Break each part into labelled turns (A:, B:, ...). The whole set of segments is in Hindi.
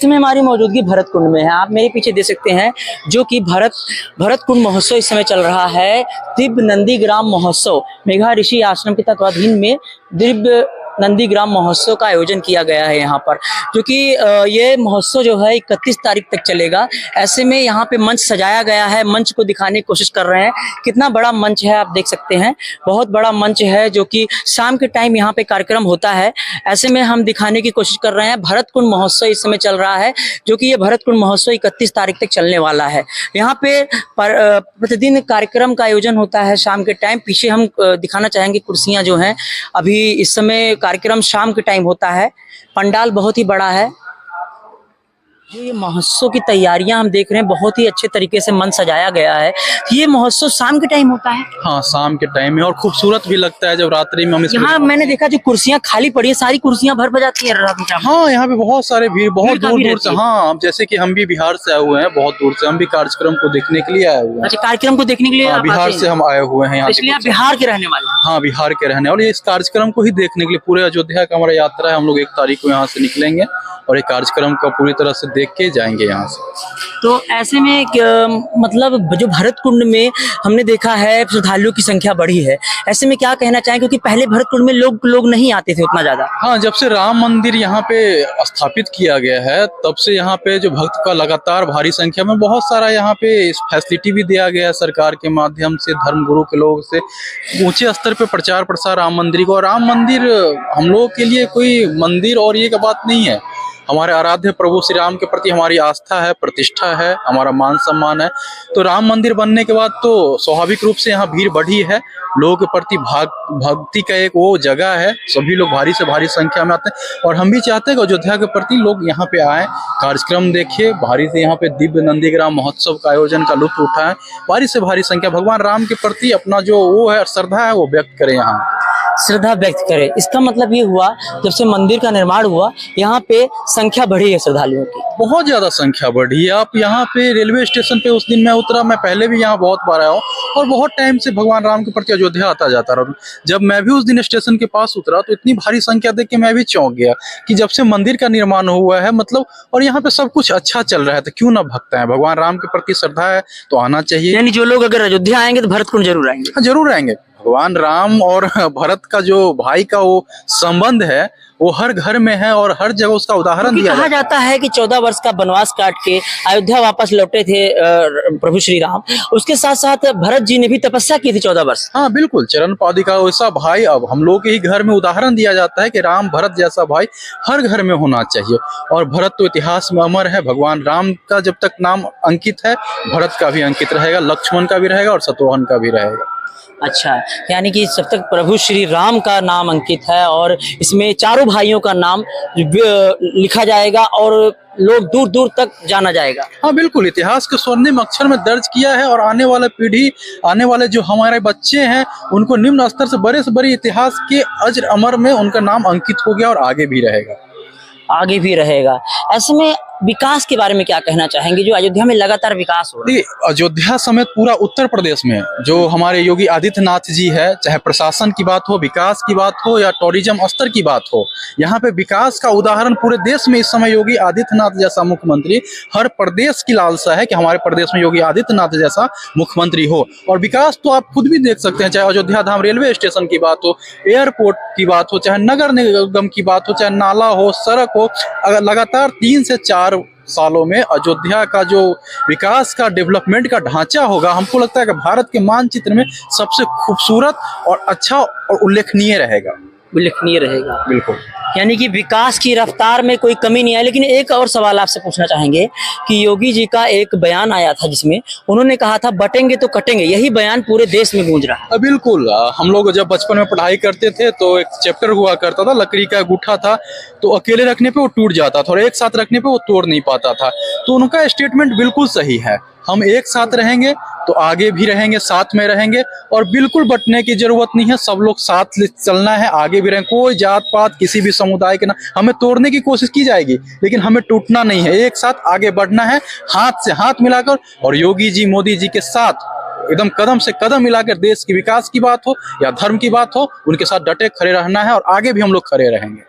A: इसमें हमारी मौजूदगी भरत कुंड में है। आप मेरे पीछे देख सकते हैं जो कि भरत कुंड महोत्सव इस समय चल रहा है। दिव्य नंदीग्राम महोत्सव मेघा ऋषि आश्रम के तत्वाधीन में दिव्य नंदीग्राम महोत्सव का आयोजन किया गया है यहाँ पर, जो कि ये महोत्सव जो है 31 तारीख तक चलेगा। ऐसे में यहाँ पे मंच सजाया गया है, मंच को दिखाने की कोशिश कर रहे हैं। कितना बड़ा मंच है आप देख सकते हैं, बहुत बड़ा मंच है जो कि शाम के टाइम यहाँ पे कार्यक्रम होता है। ऐसे में हम दिखाने की कोशिश कर रहे हैं। भरत कुंड महोत्सव इस समय चल रहा है, जो कि ये भरत कुंड महोत्सव 31 तारीख तक चलने वाला है। यहाँ पे प्रतिदिन कार्यक्रम का आयोजन होता है शाम के टाइम। पीछे हम दिखाना चाहेंगे कुर्सियां जो हैं, अभी इस समय कार्यक्रम शाम के टाइम होता है। पंडाल बहुत ही बड़ा है। जो ये महोत्सव की तैयारियां हम देख रहे हैं, बहुत ही अच्छे तरीके से मंच सजाया गया है। ये महोत्सव शाम के टाइम होता है।
B: हाँ, शाम के टाइम में, और खूबसूरत भी लगता है जब रात्रि में हम
A: यहाँ मैंने देखा जो कुर्सियां खाली पड़ी है, सारी कुर्सियां भर जाती है रात में।
B: हाँ, यहाँ पे बहुत सारे भीड़, बहुत दूर दूर से। हाँ, जैसे कि हम भी बिहार से आए हुए हैं, बहुत दूर से। हम भी कार्यक्रम को देखने के लिए आए हुए हैं।
A: अच्छा, कार्यक्रम को देखने के लिए
B: बिहार से हम आए हुए हैं।
A: इसलिए आप बिहार के रहने वाले?
B: हाँ, बिहार के रहने वाले। इस कार्यक्रम को ही देखने के लिए पूरे अयोध्या का हमारा यात्रा है। हम लोग 1 तारीख को यहाँ से निकलेंगे और एक कार्यक्रम का पूरी तरह से देख के जाएंगे यहाँ से।
A: तो ऐसे में मतलब जो भरत कुंड में हमने देखा है श्रद्धालुओं की संख्या बढ़ी है, ऐसे में क्या कहना चाहें, क्योंकि पहले भरत कुंड में लोग नहीं आते थे उतना ज्यादा।
B: हाँ, जब से राम मंदिर यहाँ पे स्थापित किया गया है, तब से यहाँ पे जो भक्त का लगातार भारी संख्या में बहुत सारा यहाँ पे फैसिलिटी भी दिया गया है सरकार के माध्यम से, धर्मगुरु के लोग से ऊंचे स्तर पे प्रचार प्रसार राम मंदिर को। और राम मंदिर हम लोगों के लिए कोई मंदिर और ये का बात नहीं है। हमारे आराध्य प्रभु श्री राम के प्रति हमारी आस्था है, प्रतिष्ठा है, हमारा मान सम्मान है। तो राम मंदिर बनने के बाद तो स्वाभाविक रूप से यहाँ भीड़ बढ़ी है। लोगों के प्रति भक्ति का एक वो जगह है। सभी लोग भारी से भारी संख्या में आते हैं और हम भी चाहते हैं कि अयोध्या के प्रति लोग यहाँ पे आए, कार्यक्रम देखे, भारी से यहाँ पे दिव्य नंदीग्राम महोत्सव का आयोजन का लुत्फ उठाएं। भारी से भारी संख्या भगवान राम के प्रति अपना जो वो है श्रद्धा है वो व्यक्त करें, यहाँ
A: श्रद्धा व्यक्त करे। इसका मतलब ये हुआ जब से मंदिर का निर्माण हुआ, यहाँ पे संख्या बढ़ी है श्रद्धालुओं की,
B: बहुत ज्यादा संख्या बढ़ी है। आप यहाँ पे रेलवे स्टेशन पे उस दिन मैं उतरा, मैं पहले भी यहाँ बहुत बार आया हूँ और बहुत टाइम से भगवान राम के प्रति अयोध्या आता जाता रहा। जब मैं भी उस दिन स्टेशन के पास उतरा तो इतनी भारी संख्या देख के मैं भी चौंक गया कि जब से मंदिर का निर्माण हुआ है, मतलब, और यहाँ पे सब कुछ अच्छा चल रहा है, तो क्यों ना भक्त है। भगवान राम के प्रति श्रद्धा है तो आना चाहिए।
A: यानी जो लोग अगर अयोध्या आएंगे तो भरत कुंड जरूर आएंगे।
B: हाँ, जरूर आएंगे। भगवान राम और भरत का जो भाई का वो संबंध है वो हर घर में है और हर जगह उसका उदाहरण दिया
A: कहा जाता है कि 14 वर्ष का वनवास काट के अयोध्या वापस लौटे थे प्रभु श्री राम। उसके साथ साथ भरत जी ने भी तपस्या की थी 14 वर्ष।
B: हाँ, बिल्कुल। चरण पादुका का वैसा भाई अब हम लोग के ही घर में उदाहरण दिया जाता है कि राम भरत जैसा भाई हर घर में होना चाहिए। और भरत तो इतिहास में अमर है। भगवान राम का जब तक नाम अंकित है, भरत का भी अंकित रहेगा, लक्ष्मण का भी रहेगा और शत्रुघ्न का भी रहेगा।
A: अच्छा, यानी कि जब तक प्रभु श्री राम का नाम अंकित है और इसमें चारों भाइयों का नाम लिखा जाएगा और लोग दूर दूर तक जाना जाएगा।
B: हाँ, बिल्कुल। इतिहास के स्वर्णिम अक्षर में दर्ज किया है और आने वाला पीढ़ी, आने वाले जो हमारे बच्चे हैं, उनको निम्न स्तर से बड़े इतिहास के अजर अमर में उनका नाम अंकित हो गया और आगे भी रहेगा। ऐसे में विकास के बारे में क्या कहना चाहेंगे, जो अयोध्या में लगातार विकास हो रहा है? अयोध्या समेत पूरा उत्तर प्रदेश में जो हमारे योगी आदित्यनाथ जी है, चाहे प्रशासन की बात हो, विकास की बात हो या टूरिज्म स्तर की बात हो, यहाँ पे विकास का उदाहरण पूरे देश में इस समय योगी आदित्यनाथ जैसा मुख्यमंत्री, हर प्रदेश की लालसा है कि हमारे प्रदेश में योगी आदित्यनाथ जैसा मुख्यमंत्री हो। और विकास तो आप खुद भी देख सकते हैं, चाहे अयोध्या धाम रेलवे स्टेशन की बात हो, एयरपोर्ट की बात हो, चाहे नगर निगम की बात हो, चाहे नाला हो, सड़क हो। अगर लगातार 3 से 4 सालों में अयोध्या का जो विकास का, डेवलपमेंट का ढांचा होगा, हमको लगता है कि भारत के मानचित्र में सबसे खूबसूरत और अच्छा और उल्लेखनीय रहेगा।
A: बिल्कुल। यानी कि विकास की रफ्तार में कोई कमी नहीं है। लेकिन एक और सवाल आपसे पूछना चाहेंगे कि योगी जी का एक बयान आया था जिसमें उन्होंने कहा था बटेंगे तो कटेंगे। यही बयान पूरे देश में गूंज रहा है।
B: बिल्कुल। हम लोग जब बचपन में पढ़ाई करते थे तो एक चैप्टर हुआ करता था, लकड़ी का गुठा था, तो अकेले रखने पे वो टूट जाता था और एक साथ रखने पे वो तोड़ नहीं पाता था। तो उनका स्टेटमेंट बिल्कुल सही है। हम एक साथ रहेंगे तो आगे भी रहेंगे, साथ में रहेंगे और बिल्कुल बटने की जरूरत नहीं है। सब लोग साथ चलना है, आगे भी रहेंगे। कोई जात पात किसी भी समुदाय के ना, हमें तोड़ने की कोशिश की जाएगी लेकिन हमें टूटना नहीं है। एक साथ आगे बढ़ना है, हाथ से हाथ मिलाकर। और योगी जी, मोदी जी के साथ एकदम कदम से कदम मिलाकर देश की विकास की बात हो या धर्म की बात हो, उनके साथ डटे खड़े रहना है और आगे भी हम लोग खड़े रहेंगे।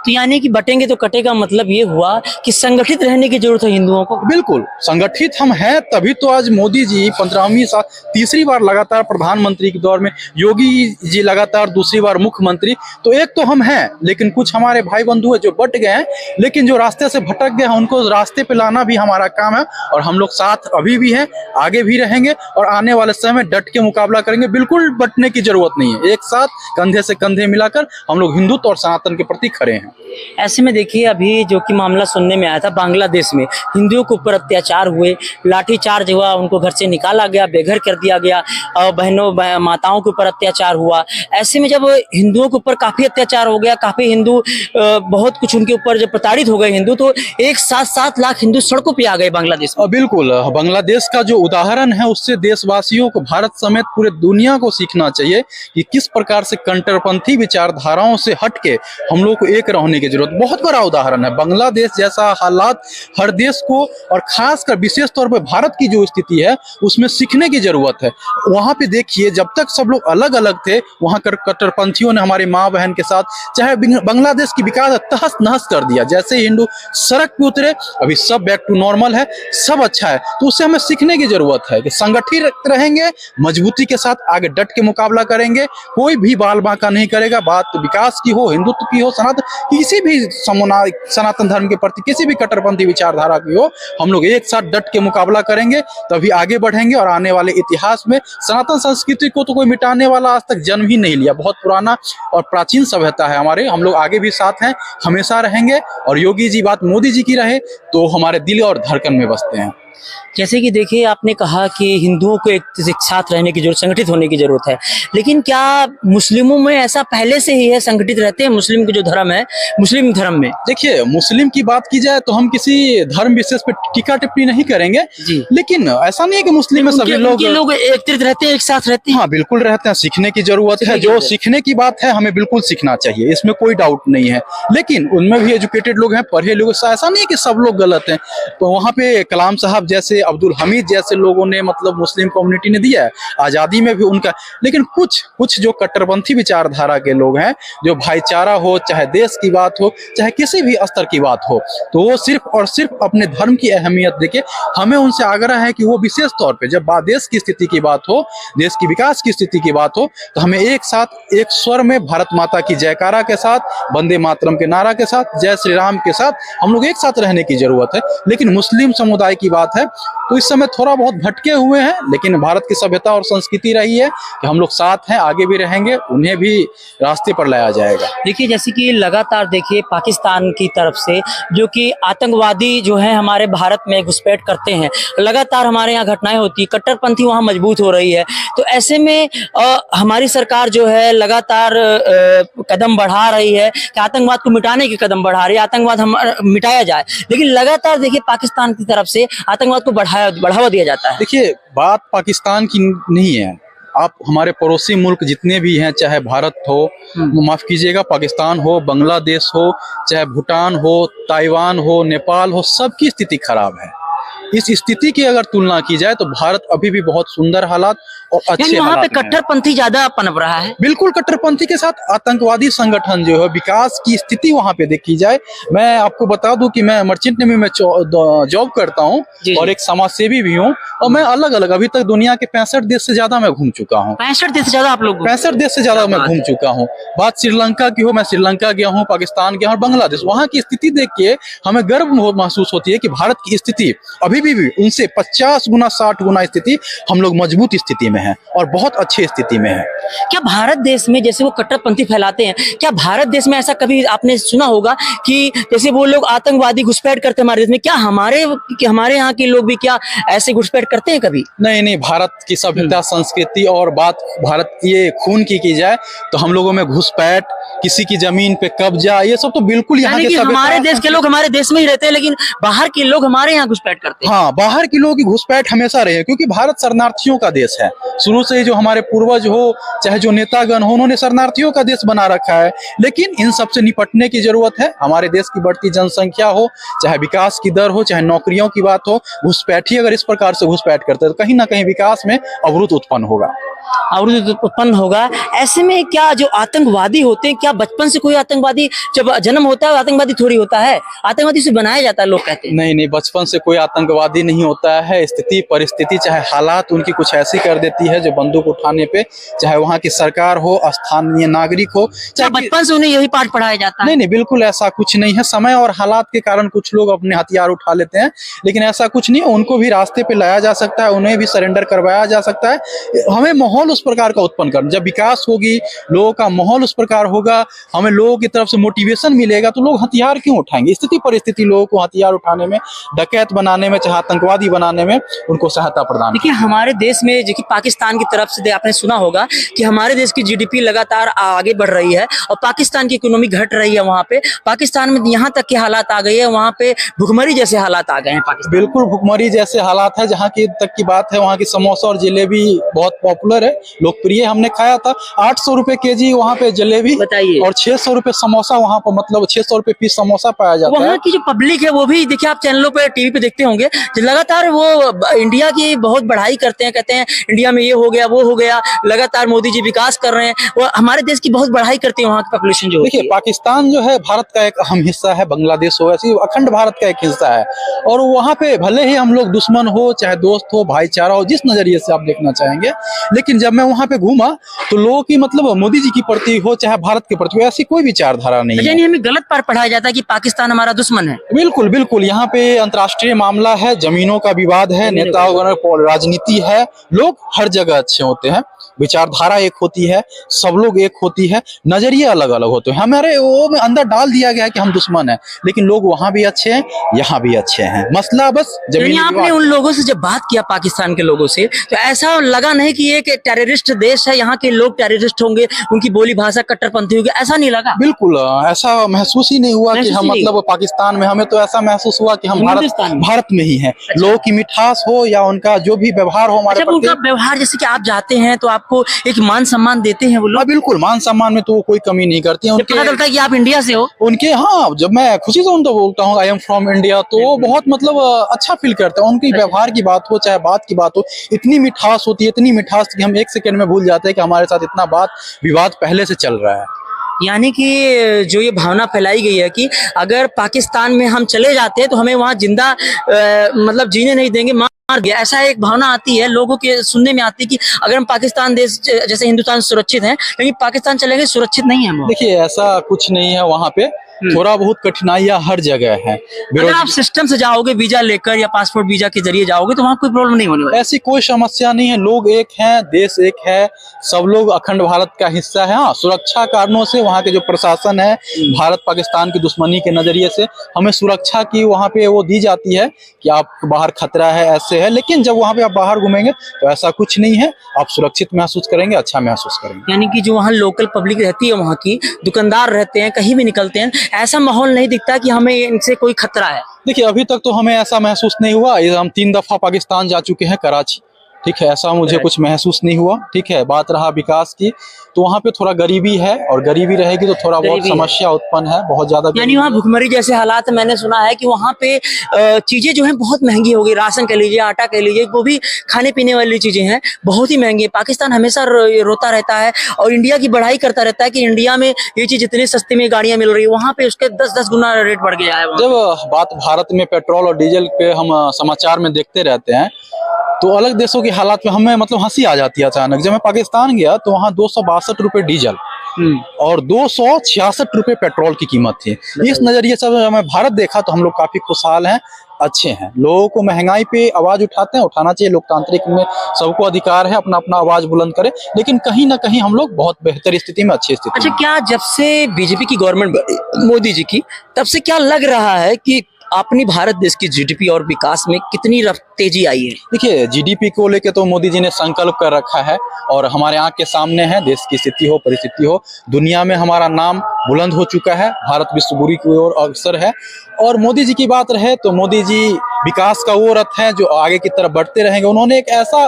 A: तो यानी कि बटेंगे तो कटेगा, मतलब ये हुआ कि संगठित रहने की जरूरत है हिंदुओं को।
B: बिल्कुल संगठित हम हैं, तभी तो आज मोदी जी 15वीं साल तीसरी बार लगातार प्रधानमंत्री के दौर में, योगी जी लगातार दूसरी बार मुख्यमंत्री। तो एक तो हम हैं, लेकिन कुछ हमारे भाई बंधु है जो बट गए हैं, लेकिन जो रास्ते से भटक गए हैं उनको रास्ते पे लाना भी हमारा काम है। और हम लोग साथ अभी भी हैं, आगे भी रहेंगे और आने वाले समय में डट के मुकाबला करेंगे। बिल्कुल बटने की जरूरत नहीं है, एक साथ कंधे से कंधे मिलाकर हम लोग हिंदुत्व और सनातन के प्रति खड़े हैं।
A: ऐसे में देखिए, अभी जो कि मामला सुनने में आया था, बांग्लादेश में हिंदुओं के ऊपर अत्याचार हुए, लाठीचार्ज हुआ, उनको घर से निकाला गया, बेघर कर दिया गया, और बहनों माताओं के ऊपर अत्याचार हुआ। ऐसे में जब हिंदुओं के ऊपर काफी अत्याचार हो गया, काफी हिंदू बहुत कुछ उनके ऊपर जब प्रताड़ित हो गए हिंदू, तो एक साथ 7 लाख हिंदू सड़कों पे आ गए बांग्लादेश में।
B: बिल्कुल, बांग्लादेश का जो उदाहरण है उससे देशवासियों को, भारत समेत पूरे दुनिया को सीखना चाहिए कि किस प्रकार से कट्टरपंथी विचारधाराओं से हटके हम लोग को एक रहने की जरूरत। बहुत बड़ा उदाहरण है बांग्लादेश जैसा हालात, हर देश को और खासकर विशेष तौर पर भारत की जो स्थिति है उसमें सीखने की जरूरत है। वहां पे देखिए, जब तक सब लोग अलग अलग थे, वहां कट्टरपंथियों ने हमारी माँ बहन के साथ, चाहे बांग्लादेश की विकास तहस नहस कर दिया। जैसे हिंदू सड़क पे उतरे, अभी सब बैक टू नॉर्मल है, सब अच्छा है। तो उससे हमें सीखने की जरूरत है कि संगठित रहेंगे, मजबूती के साथ आगे डट के मुकाबला करेंगे, कोई भी बाल बांका नहीं करेगा। बात विकास की हो, हिंदुत्व की हो, किसी भी सनातन धर्म के प्रति किसी भी कट्टरपंथी विचारधारा की हो, हम लोग एक साथ डट के मुकाबला करेंगे, तभी आगे बढ़ेंगे। और आने वाले इतिहास में सनातन संस्कृति को तो कोई मिटाने वाला आज तक जन्म ही नहीं लिया। बहुत पुराना और प्राचीन सभ्यता है हमारे, हम लोग आगे भी साथ हैं, हमेशा रहेंगे। और योगी जी बात मोदी जी की रहे तो हमारे दिल और धड़कन में बसते हैं।
A: जैसे कि देखिए, आपने कहा कि हिंदुओं को एक साथ रहने की जरूरत, संगठित होने की जरूरत है, लेकिन क्या मुस्लिमों में ऐसा पहले से ही है, संगठित रहते हैं मुस्लिम के जो धर्म है, मुस्लिम धर्म में?
B: देखिए, मुस्लिम की बात की जाए तो हम किसी धर्म विशेष पे टीका टिप्पणी नहीं करेंगे जी, लेकिन ऐसा नहीं है कि मुस्लिम में सभी लोग
A: एकत्रित रहते हैं, एक साथ रहते हैं।
B: हाँ, बिल्कुल रहते हैं। सीखने की जरूरत है, जो सीखने की बात है हमें बिल्कुल सीखना चाहिए, इसमें कोई डाउट नहीं है। लेकिन उनमें भी एजुकेटेड लोग हैं, पढ़े लोग, ऐसा नहीं है कि सब लोग गलत हैं। तो वहाँ पे कलाम साहब जैसे, अब्दुल हमीद जैसे लोगों ने, मतलब मुस्लिम कम्युनिटी ने दिया है, आजादी में भी उनका। लेकिन कुछ जो कट्टरपंथी विचारधारा के लोग हैं, जो भाईचारा हो, चाहे देश की बात हो, चाहे किसी भी स्तर की बात हो, तो वो सिर्फ और सिर्फ अपने धर्म की अहमियत देके, हमें उनसे आग्रह है कि वो विशेष तौर पे जब देश की स्थिति की बात हो, देश की विकास की स्थिति की बात हो, तो हमें एक साथ एक स्वर में भारत माता की जयकारा के साथ, वंदे मातरम के नारा के साथ, जय श्री राम के साथ हम लोग एक साथ रहने की जरूरत है। लेकिन मुस्लिम समुदाय की बात है तो इस समय थोड़ा बहुत भटके हुए हैं, लेकिन भारत की सभ्यता और संस्कृति रही है कि हम लोग साथ हैं, आगे भी रहेंगे, उन्हें भी रास्ते पर लाया जाएगा।
A: देखिए, जैसे कि लगातार देखिए पाकिस्तान की तरफ से जो कि आतंकवादी जो है हमारे भारत में घुसपैठ करते हैं, लगातार हमारे यहाँ घटनाएं होती है, कट्टरपंथी वहाँ मजबूत हो रही है। तो ऐसे में हमारी सरकार जो है लगातार कदम बढ़ा रही है कि आतंकवाद को मिटाने के कदम बढ़ा रही है, आतंकवाद मिटाया जाए, लेकिन लगातार देखिए पाकिस्तान की तरफ से आतंकवाद को बढ़ावा दिया जाता है।
B: देखिए, बात पाकिस्तान की नहीं है, आप हमारे पड़ोसी मुल्क जितने भी हैं, चाहे भारत हो, माफ कीजिएगा, पाकिस्तान हो, बांग्लादेश हो, चाहे भूटान हो, ताइवान हो, नेपाल हो, सबकी स्थिति खराब है। इस स्थिति की अगर तुलना की जाए तो भारत अभी भी बहुत सुंदर हालात और अच्छे
A: वहाँ पे कट्टरपंथी ज्यादा पनप रहा है।
B: बिल्कुल, कट्टरपंथी के साथ आतंकवादी संगठन जो है, विकास की स्थिति वहाँ पे देखी जाए। मैं आपको बता दूं कि मैं मर्चेंट नेवी में जॉब करता हूँ और एक समाज सेवी भी हूँ, और मैं अलग अलग अभी तक दुनिया के 65 देश से ज्यादा मैं घूम चुका हूँ।
A: 65 देश से ज्यादा आप लोग?
B: 65 देश से ज्यादा मैं घूम चुका हूँ। बात श्रीलंका की हो, मैं श्रीलंका गया हूँ, पाकिस्तान गया हूँ, बांग्लादेश। वहाँ की स्थिति देख के हमें गर्व महसूस होती है कि भारत की स्थिति अभी भी उनसे 50 गुना 60 गुना स्थिति हम लोग मजबूत स्थिति में हैं और बहुत अच्छी स्थिति में है।
A: क्या भारत देश में जैसे वो कट्टरपंथी फैलाते हैं, क्या भारत देश में ऐसा कभी आपने सुना होगा कि जैसे वो लोग आतंकवादी घुसपैठ करते हैं हमारे देश में, क्या हमारे यहाँ के लोग भी क्या ऐसे घुसपैठ करते हैं कभी?
B: नहीं, भारत की सभ्यता संस्कृति और बात भारत ये खून की जाए तो हम लोगों में घुसपैठ, किसी की जमीन पे कब्जा, ये सब तो बिल्कुल यहाँ के
A: हमारे देश के लोग हमारे देश में ही रहते हैं, लेकिन बाहर के लोग हमारे यहाँ घुसपैठ करते हैं।
B: हाँ, बाहर के लोग की घुसपैठ हमेशा रही है, क्योंकि भारत शरणार्थियों का देश है। शुरू से जो हमारे पूर्वज हो, चाहे जो नेतागण हो, उन्होंने शरणार्थियों का देश बना रखा है। लेकिन इन सब से निपटने की जरूरत है। हमारे देश की बढ़ती जनसंख्या हो, चाहे विकास की दर हो, चाहे नौकरियों की बात हो, घुसपैठी अगर इस प्रकार से घुसपैठ करते हैं तो कहीं ना कहीं विकास में अवरुद्ध उत्पन्न होगा।
A: अवरुद्ध उत्पन्न होगा। ऐसे में क्या जो आतंकवादी होते हैं, क्या बचपन से कोई आतंकवादी जब जन्म होता है आतंकवादी थोड़ी होता है, आतंकवादी से बनाया जाता है लोग कहते हैं।
B: नहीं नहीं, बचपन से कोई आतंकवादी नहीं होता है। स्थिति परिस्थिति चाहे हालात उनकी कुछ ऐसी कर देती है जो बंदूक उठाने पे, चाहे वहाँ की सरकार हो, स्थानीय नागरिक हो,
A: क्या
B: चाहे
A: बचपन से उन्हें यही पाठ पढ़ाया जाता है?
B: नहीं नहीं, बिल्कुल ऐसा कुछ नहीं है। समय और हालात के कारण कुछ लोग अपने हथियार उठा लेते हैं, लेकिन ऐसा कुछ नहीं। उनको भी रास्ते पे लाया जा सकता है, उन्हें भी सरेंडर करवाया जा सकता है। हमें माहौल उस प्रकार का उत्पन्न करना, जब विकास होगी, लोगों का माहौल उस प्रकार होगा, हमें लोगों की तरफ से मोटिवेशन मिलेगा, तो लोग हथियार क्यों उठाएंगे। स्थिति परिस्थिति लोगों को हथियार उठाने में, डकैत बनाने में, चाहे आतंकवादी बनाने में उनको सहायता प्रदान।
A: देखिए हमारे देश में जो कि पाकिस्तान की तरफ से आपने सुना होगा कि हमारे देश की जीडीपी लगातार आगे बढ़ रही है और पाकिस्तान की इकोनॉमी घट रही है। वहाँ पे पाकिस्तान में यहाँ तक के हालात आ गए हैं, वहाँ पे भुखमरी जैसे हालात आ गए हैं पाकिस्तान।
B: बिल्कुल भुखमरी जैसे हालात है। जहाँ की तक की बात है, वहाँ की समोसा और जलेबी बहुत पॉपुलर है, लोकप्रिय। हमने खाया था 800 रुपए केजी वहाँ पे जलेबी,
A: बताइए,
B: और 600 रुपए समोसा वहाँ पर, मतलब 600 रुपए पीस समोसा पाया जाता है।
A: वहाँ की जो पब्लिक है वो भी देखिए, आप चैनलों पे टीवी पे देखते होंगे, लगातार वो इंडिया की बहुत बढ़ाई करते हैं, कहते हैं इंडिया में ये हो गया वो हो गया, लगातार मोदी जी विकास कर रहे हैं, वो हमारे देश की बहुत बढ़ाई करते हैं। वहाँ की पॉपुलेशन जो
B: देखिए, पाकिस्तान जो है भारत का एक अहम हिस्सा है, बांग्लादेश हो, ऐसी अखंड भारत का एक हिस्सा है। और वहाँ पे भले ही हम लोग दुश्मन हो चाहे दोस्त हो, भाईचारा हो, जिस नजरिए से आप देखना चाहेंगे, लेकिन जब मैं वहाँ पे घूमा तो लोगों की, मतलब मोदी जी के प्रति हो चाहे भारत के प्रति हो, ऐसी कोई विचारधारा नहीं है।
A: यानी हमें गलत पर पढ़ाया जाता है कि पाकिस्तान हमारा दुश्मन है।
B: बिल्कुल बिल्कुल, यहाँ पे अंतर्राष्ट्रीय मामला है, जमीनों का विवाद है, नेताओं राजनीति है। लोग हर जगह अच्छे होते हैं, विचारधारा एक होती है, सब लोग एक होती है, नजरिए अलग अलग होते हैं। हमारे वो में अंदर डाल दिया गया है कि हम दुश्मन हैं, लेकिन लोग वहां भी अच्छे हैं, यहाँ भी अच्छे हैं। मसला बस जमीनी
A: आपने उन लोगों से जब बात किया, पाकिस्तान के लोगों से, तो ऐसा लगा नहीं कि एक टेररिस्ट देश है, यहाँ के लोग टेररिस्ट होंगे, उनकी बोली भाषा कट्टरपंथी होगी, ऐसा नहीं लगा?
B: बिल्कुल ऐसा महसूस ही नहीं हुआ कि हम मतलब पाकिस्तान में। हमें तो ऐसा महसूस हुआ कि हम भारत में ही हैं। लोगों की मिठास हो या उनका जो भी व्यवहार हो हमारे प्रति,
A: उनका व्यवहार, जैसे कि आप जाते हैं तो आपको एक मान सम्मान देते हैं वो लोग?
B: बिल्कुल, मान सम्मान में तो वो कोई कमी नहीं करती है।
A: पता चलता है कि आप इंडिया से हो
B: उनके, हाँ, जब मैं खुशी से उनको बोलता हूँ आई एम फ्रॉम इंडिया, तो वो बहुत मतलब अच्छा फील करते हैं। उनकी व्यवहार की बात हो चाहे बात की बात हो, इतनी मिठास होती है, इतनी मिठास कि हम एक सेकंड में भूल जाते हैं कि हमारे साथ इतना बात विवाद पहले से चल रहा है।
A: यानी कि जो ये भावना फैलाई गई है कि अगर पाकिस्तान में हम चले जाते हैं तो हमें वहां जिंदा मतलब जीने नहीं देंगे, मार दिया, ऐसा एक भावना आती है लोगों के सुनने में आती है कि अगर हम पाकिस्तान देश जैसे हिंदुस्तान सुरक्षित है, लेकिन पाकिस्तान चलेंगे सुरक्षित नहीं है हम।
B: देखिए, ऐसा कुछ नहीं है। वहाँ पे थोड़ा बहुत कठिनाइयां हर जगह है।
A: अगर आप सिस्टम से जाओगे वीजा लेकर या पासपोर्ट वीजा के जरिए जाओगे तो वहाँ कोई प्रॉब्लम नहीं होने वाली।
B: ऐसी कोई समस्या नहीं है। लोग एक हैं, देश एक है, सब लोग अखंड भारत का हिस्सा है। हाँ, सुरक्षा कारणों से वहाँ के जो प्रशासन है, भारत पाकिस्तान की दुश्मनी के नजरिए से हमें सुरक्षा की वहाँ पे वो दी जाती है कि आप बाहर खतरा है, ऐसे है। लेकिन जब वहाँ पे आप बाहर घूमेंगे तो ऐसा कुछ नहीं है, आप सुरक्षित महसूस करेंगे, अच्छा महसूस करेंगे।
A: यानी कि जो वहाँ लोकल पब्लिक रहती है, वहाँ की दुकानदार रहते हैं, कहीं भी निकलते हैं, ऐसा माहौल नहीं दिखता कि हमें इनसे कोई खतरा है।
B: देखिए, अभी तक तो हमें ऐसा महसूस नहीं हुआ। हम 3 दफा पाकिस्तान जा चुके हैं, कराची, ठीक है, ऐसा मुझे कुछ महसूस नहीं हुआ। ठीक है, बात रहा विकास की, तो वहाँ पे थोड़ा गरीबी है, और गरीबी रहेगी तो थोड़ा बहुत समस्या उत्पन्न है, बहुत ज्यादा।
A: यानी वहाँ भुखमरी जैसे हालात, मैंने सुना है कि वहाँ पे चीजें जो है बहुत महंगी हो गई, राशन कह लीजिए, आटा कह लीजिए, वो भी खाने पीने वाली चीजें हैं बहुत ही महंगी है। पाकिस्तान हमेशा रोता रहता है और इंडिया की बढ़ाई करता रहता है कि इंडिया में ये चीज इतनी सस्ती में गाड़ियां मिल रही है, वहाँ पे उसके 10-10 गुना रेट बढ़ गया है।
B: जब बात भारत में पेट्रोल और डीजल पे हम समाचार में देखते रहते हैं, तो अलग देशों की हालात में हमें मतलब हंसी आ जाती है अचानक। जब मैं पाकिस्तान गया तो वहाँ 262 रुपए डीजल और 266 रुपए पेट्रोल की कीमत थी। इस नजरिए से जब मैं भारत देखा तो हम लोग काफी खुशहाल हैं, अच्छे हैं। लोगों को महंगाई पे आवाज उठाते हैं, उठाना चाहिए। लोकतांत्रिक में सबको अधिकार है अपना अपना आवाज बुलंद करे, लेकिन कहीं ना कहीं हम लोग बहुत बेहतर स्थिति में, अच्छी स्थिति।
A: अच्छा, क्या जब से बीजेपी की गवर्नमेंट मोदी जी की, तब से क्या लग रहा है कि अपनी भारत देश की जीडीपी और विकास में कितनी तेजी आई है? देखिए,
B: जीडीपी को लेके तो मोदी जी ने संकल्प कर रखा है और हमारे आंख के सामने है। देश की स्थिति हो, परिस्थिति हो, दुनिया में हमारा नाम बुलंद हो चुका है, भारत विश्व गुरु की ओर अग्रसर है। और मोदी जी की बात रहे तो मोदी जी विकास का वो रथ है जो आगे की तरफ बढ़ते रहेंगे। उन्होंने एक ऐसा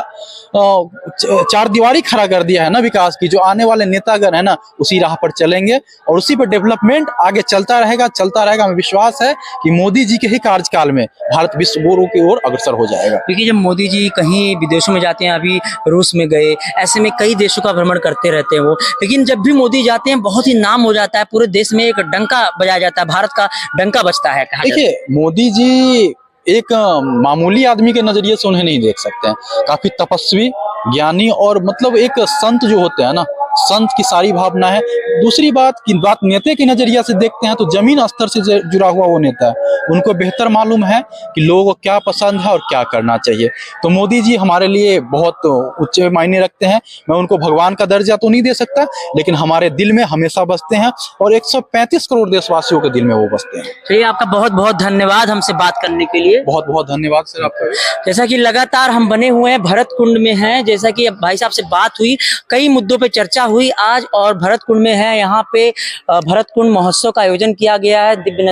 B: चार दीवारी खड़ा कर दिया है ना विकास की, जो आने वाले नेतागण है ना उसी राह पर चलेंगे और उसी पर डेवलपमेंट आगे चलता रहेगा। हमें विश्वास है कि मोदी जी के ही कार्यकाल में भारत विश्व गुरु की ओर अग्रसर हो जाएगा।
A: क्योंकि जब मोदी जी कहीं विदेशों में जाते हैं, अभी रूस में गए, ऐसे में कई देशों का भ्रमण करते रहते हैं वो, लेकिन जब भी मोदी जाते हैं बहुत ही नाम हो जाता है, पूरे देश में एक डंका बजाया जाता है, भारत का डंका बजता है।
B: देखिए मोदी जी एक मामूली आदमी के नजरिए से उन्हें नहीं देख सकते हैं, काफी तपस्वी, ज्ञानी और मतलब एक संत जो होते हैं ना, संत की सारी भावना है। दूसरी बात नेता के नजरिया से देखते हैं तो जमीन स्तर से जुड़ा हुआ वो नेता है, उनको बेहतर मालूम है कि लोगों को क्या पसंद है और क्या करना चाहिए। तो मोदी जी हमारे लिए बहुत उच्च मायने रखते हैं। मैं उनको भगवान का दर्जा तो नहीं दे सकता, लेकिन हमारे दिल में हमेशा बसते हैं और 135 करोड़ देशवासियों के दिल में वो बसते हैं।
A: चलिए, आपका बहुत बहुत धन्यवाद हमसे बात करने के लिए।
B: बहुत बहुत धन्यवाद सर आपका।
A: जैसा कि लगातार हम बने हुए हैं भरत कुंड में हैं, जैसा कि अब भाई साहब से बात हुई, कई मुद्दों पे चर्चा हुई आज, और भरत कुंड में है, यहाँ पे भरत कुंड महोत्सव का आयोजन किया गया है। दिव्य